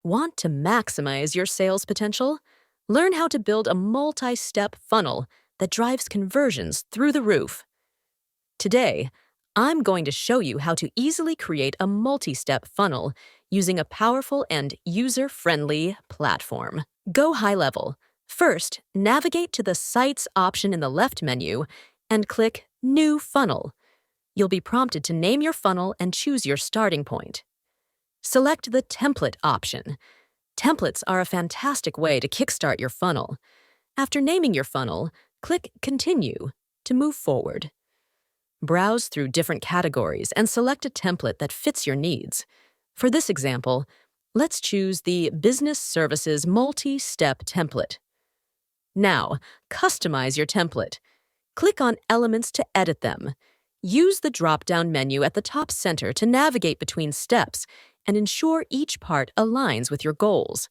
Want to maximize your sales potential? Learn how to build a multi-step funnel that drives conversions through the roof. Today, I'm going to show you how to easily create a multi-step funnel using a powerful and user-friendly platform. GoHighLevel. First, navigate to the Sites option in the left menu and click New Funnel. You'll be prompted to name your funnel and choose your starting point. Select the Template option. Templates are a fantastic way to kickstart your funnel. After naming your funnel, click Continue to move forward. Browse through different categories and select a template that fits your needs. For this example, let's choose the Business Services Multi-Step template. Now, customize your template. Click on Elements to edit them. Use the drop-down menu at the top center to navigate between steps and ensure each part aligns with your goals.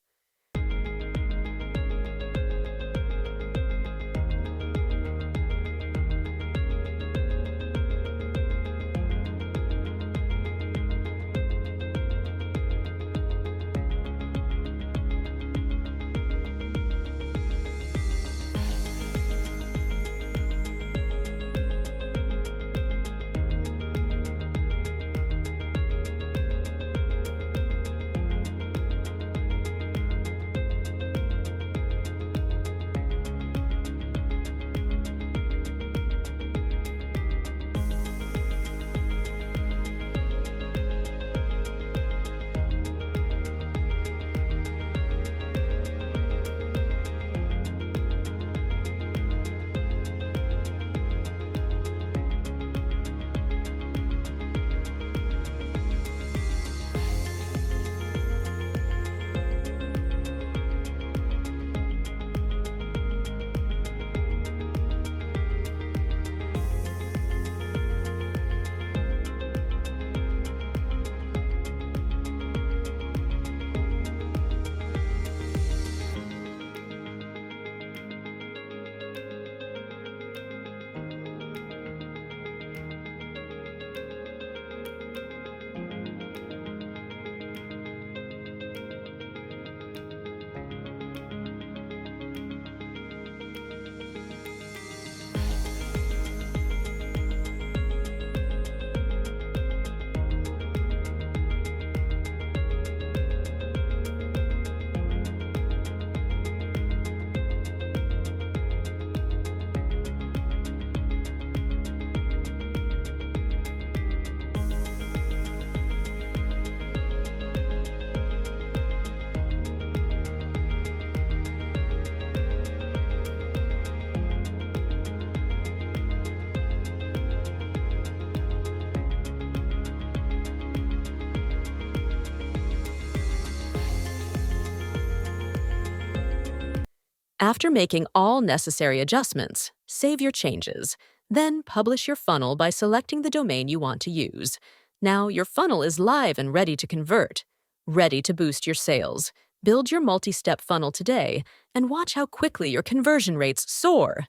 After making all necessary adjustments, save your changes. Then publish your funnel by selecting the domain you want to use. Now your funnel is live and ready to convert. Ready to boost your sales. Build your multi-step funnel today and watch how quickly your conversion rates soar.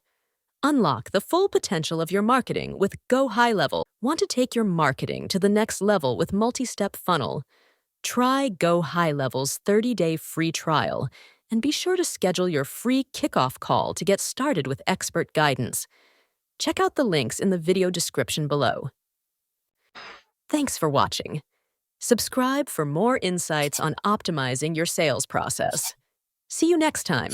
Unlock the full potential of your marketing with GoHighLevel. Want to take your marketing to the next level with multi-step funnel? Try GoHighLevel's 30-day free trial. And be sure to schedule your free kickoff call to get started with expert guidance. Check out the links in the video description below. Thanks for watching. Subscribe for more insights on optimizing your sales process. See you next time.